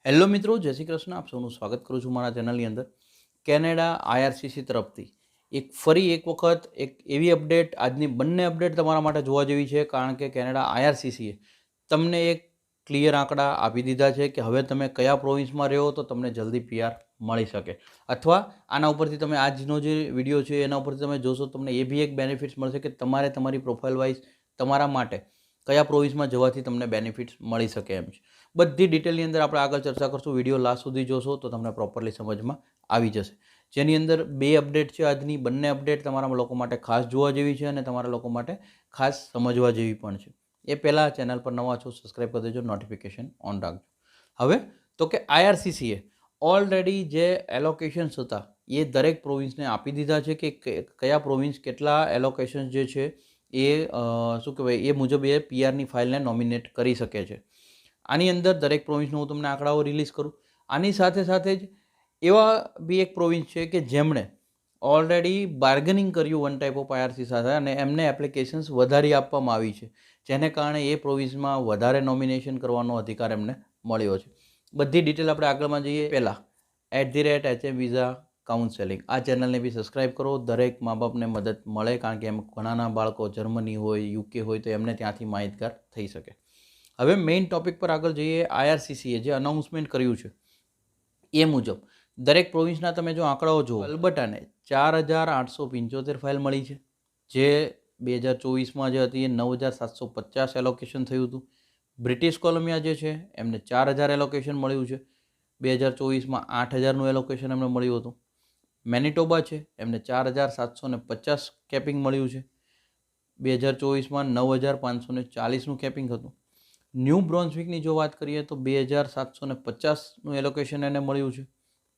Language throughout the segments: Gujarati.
હેલો મિત્રો, જય શ્રી કૃષ્ણ. આપ સૌનું સ્વાગત કરું છું મારા ચેનલની અંદર. કેનેડા આઈઆરસીસી તરફથી ફરી એક વખત એક એવી અપડેટ, આજની બંને અપડેટ તમારા માટે જોવા જેવી છે, કારણ કે કેનેડા આઈઆરસીસીએ તમને એક ક્લિયર આંકડા આપી દીધા છે કે હવે તમે કયા પ્રોવિન્સમાં રહો તો તમને જલ્દી પીઆર મળી શકે, અથવા આના ઉપરથી તમે આજનો જે વિડીયો છે એના ઉપરથી તમે જોશો તમને એ બી એક બેનિફિટ્સ મળશે કે તમારે તમારી પ્રોફાઇલ વાઇઝ તમારા માટે કયા પ્રોવિન્સમાં જવાથી તમને બેનિફિટ્સ મળી શકે એમ છે. બધી ડિટેલની અંદર આપણે આગળ ચર્ચા કરશું. વિડીયો લાસ્ટ સુધી જોશો તો તમને પ્રોપરલી સમજમાં આવી જશે. જેની અંદર બે અપડેટ છે આજની. બંને અપડેટ તમારા લોકો માટે ખાસ જોવા જેવી છે અને તમારા લોકો માટે ખાસ સમજવા જેવી પણ છે. એ પહેલાં ચેનલ પર નવા છો, સબસ્ક્રાઈબ કરી દેજો, નોટિફિકેશન ઓન રાખજો. હવે તો કે આઈઆરસીસીએ ઓલરેડી જે એલોકેશન્સ હતા એ દરેક પ્રોવિન્સને આપી દીધા છે કે કયા પ્રોવિન્સ કેટલા એલોકેશન્સ જે છે એ શું કહેવાય એ મુજબ એ પીઆરની ફાઇલને નોમિનેટ કરી શકે છે. આની અંદર દરેક પ્રોવિન્સનો હું તમને આંકડાઓ રિલીઝ કરું. આની સાથે સાથે જ એવા બી એક પ્રોવિન્સ છે કે જેમણે ઓલરેડી બાર્ગેનિંગ કર્યું વન ટાઈપ ઓફ આઈઆરસી સાથે અને એમને એપ્લિકેશન્સ વધારી આપવામાં આવી છે, જેને કારણે એ પ્રોવિન્સમાં વધારે નોમિનેશન કરવાનો અધિકાર એમને મળ્યો છે. બધી ડિટેલ આપણે આગળમાં જઈએ પહેલાં @HM વિઝા કાઉન્સેલિંગ આ ચેનલને બી સબસ્ક્રાઈબ કરો. દરેક મા બાપને મદદ મળે, કારણ કે એમ ઘણાના બાળકો જર્મની હોય, યુકે હોય, તો એમને ત્યાંથી માહિતગાર થઈ શકે. હવે મેઇન ટોપિક પર આગળ જઈએ. આઈઆરસીસીએ જે અનાઉન્સમેન્ટ કર્યું છે એ મુજબ દરેક પ્રોવિન્સના તમે જો આંકડાઓ જુઓ, અલ્બર્ટાને 4875 ફાઇલ મળી છે, જે 2024માં જે હતી એ 9750 એલોકેશન થયું હતું. બ્રિટિશ કોલંબિયા જે છે એમને 4000 એલોકેશન મળ્યું છે. 2024માં 8000નું એલોકેશન એમને મળ્યું હતું. મેનિટોબા છે એમને 4750 કેપિંગ મળ્યું છે. 2024માં 9540નું કેપિંગ હતું. ન્યૂ બ્રોન્ઝવિકની જો વાત કરીએ તો 2750નું એલોકેશન એને મળ્યું છે,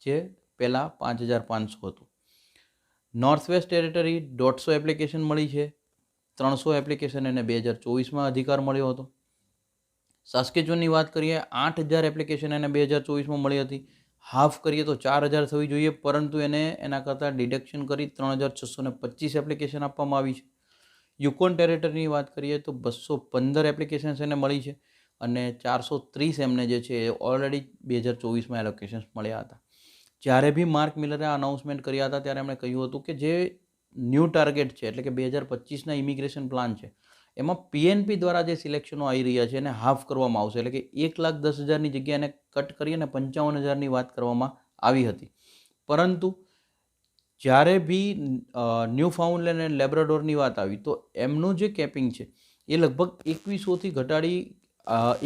જે પહેલાં 5500 હતું. નોર્થ વેસ્ટ ટેરેટરી 150 એપ્લિકેશન મળી છે. 300 એપ્લિકેશન એને 2024માં અધિકાર મળ્યો હતો. સાસ્કેચુનની વાત કરીએ 8000 એપ્લિકેશન એને 2024માં મળી હતી. હાફ કરીએ તો 4000 થવી જોઈએ, પરંતુ એને એના કરતાં ડિડક્શન કરી 3625 એપ્લિકેશન આપવામાં આવી છે. યુકોન ટેરેટરીની વાત કરીએ તો 215 એપ્લિકેશન્સ એને મળી છે અને 430 એમને જે છે એ ઓલરેડી 2024માં એલોકેશન્સ મળ્યા હતા. જ્યારે બી માર્ક મિલરે આ અનાઉન્સમેન્ટ કર્યા હતા ત્યારે એમણે કહ્યું હતું કે જે ન્યૂ ટાર્ગેટ છે, એટલે કે 2025ના ઇમિગ્રેશન પ્લાન છે, એમાં પીએનપી દ્વારા જે સિલેક્શનો આવી રહ્યા છે એને હાફ કરવામાં આવશે, એટલે કે 1,10,000ની જગ્યાએ એને કટ કરી અને 55,000ની વાત કરવામાં આવી હતી. પરંતુ જ્યારે બી ન્યૂ ફાઉન્ડલેન્ડ એન્ડ લેબ્રાડોરની વાત આવી તો એમનું જે કેપિંગ છે એ લગભગ 2100થી ઘટાડી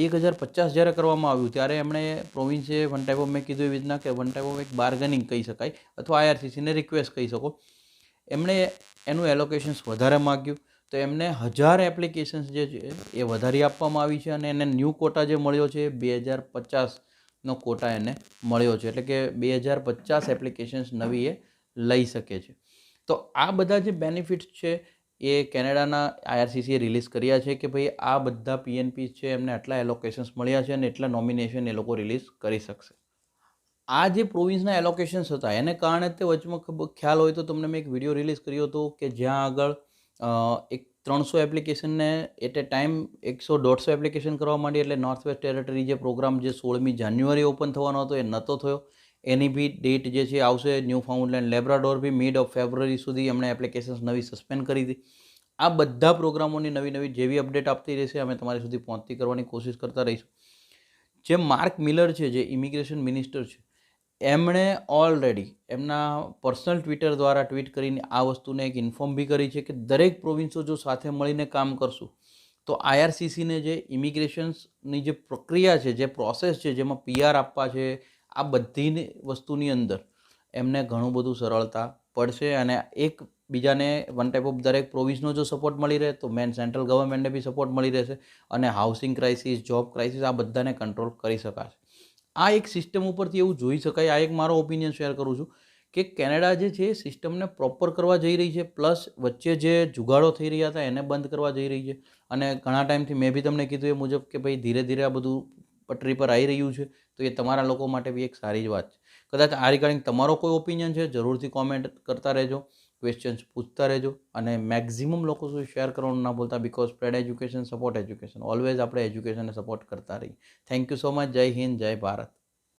1050 જ્યારે કરવામાં આવ્યું ત્યારે એમણે પ્રોવિન્સે વન ટાઈપ ઓફ મેં કીધું એવી રીતના કે વન ટાઈપ ઓફ એક બાર્ગેનિંગ કહી શકાય, અથવા આઈઆરસીસીને રિક્વેસ્ટ કહી શકો, એમણે એનું એલોકેશન્સ વધારે માગ્યું તો એમને 1000 એપ્લિકેશન્સ જે છે એ વધારી આપવામાં આવી છે અને એને ન્યૂ કોટા જે મળ્યો છે 2050નો કોટા એને મળ્યો છે, એટલે કે 2050 એપ્લિકેશન્સ નવી એ લઈ શકે છે. તો આ બધા જે બેનિફિટ્સ છે એ કેનેડાના આઈઆરસીસીએ રિલીઝ કર્યા છે કે ભાઈ આ બધા પીએનપી છે એમને આટલા એલોકેશન્સ મળ્યા છે અને એટલા નોમિનેશન એ લોકો રિલીઝ કરી શકશે. આ જે પ્રોવિન્સના એલોકેશન્સ હતા એને કારણે તે વચમાં ખ્યાલ હોય તો તમને મેં એક વિડીયો રિલીઝ કર્યો હતો કે જ્યાં આગળ એક 300 એપ્લિકેશનને એટ એ ટાઈમ 100-150 એપ્લિકેશન કરવા માંડી, એટલે નોર્થ વેસ્ટ ટેરેટરી જે પ્રોગ્રામ જે 16મી જાન્યુઆરી ઓપન થવાનો હતો એ નહોતો થયો. એની બી ડેટ જે છે આવશે. Newfoundland Labrador be mid of February સુધી એમણે એપ્લિકેશન્સ નવી સસ્પેન્ડ કરી હતી. આ બધા પ્રોગ્રામોની નવી જેવી અપડેટ આપતી રહેશે અમે તમારી સુધી પહોંચતી કરવાની કોશિશ કરતા રહીશું. જે માર્ક મિલર છે, જે ઇમિગ્રેશન મિનિસ્ટર છે, એમણે ઓલરેડી એમના પર્સનલ ટ્વિટર દ્વારા ટ્વીટ કરીને આ વસ્તુને એક ઇન્ફોર્મ બી કરી છે કે દરેક પ્રોવિન્સો જો સાથે મળીને કામ કરશું તો આઈઆરસીસીને જે ઇમિગ્રેશન્સની જે પ્રક્રિયા છે, જે પ્રોસેસ છે, જેમાં પીઆર આપવા છે, આ બધી વસ્તુની અંદર એમને ઘણું બધું સરળતા પડશે અને એક બીજાને વન ટાઈપ ઓફ દરેક પ્રોવિન્સનો જો સપોર્ટ મળી રહે તો મેન સેન્ટ્રલ ગવર્મેન્ટને બી સપોર્ટ મળી રહેશે અને હાઉસિંગ ક્રાઇસિસ, જોબ ક્રાઇસિસ આ બધાને કંટ્રોલ કરી શકાશે. આ એક સિસ્ટમ ઉપરથી એવું જોઈ શકાય, આ એક મારો ઓપિનિયન શેર કરું છું કે કેનેડા જે છે સિસ્ટમને પ્રોપર કરવા જઈ રહી છે, પ્લસ વચ્ચે જે જુગાડો થઈ રહ્યા હતા એને બંધ કરવા જઈ રહી છે. અને ઘણા ટાઈમથી મેં બી તમને કીધું એ મુજબ કે ભાઈ ધીરે ધીરે આ બધું પટરી પર આવી રહ્યું છે, તો એ તમારા લોકો માટે બી એક સારી જ વાત છે. કદાચ આ રિગાર્ડિંગ તમારો કોઈ ઓપિનિયન છે જરૂરથી કોમેન્ટ કરતા રહેજો, ક્વેશ્ચન્સ પૂછતા રહેજો અને મેક્ઝિમમ લોકો સુધી શેર કરવાનું ના ભૂલતા, because spread education, support education, always આપણે એજ્યુકેશનને સપોર્ટ કરતા રહીએ. Thank you so much. જય હિન્દ, જય ભારત.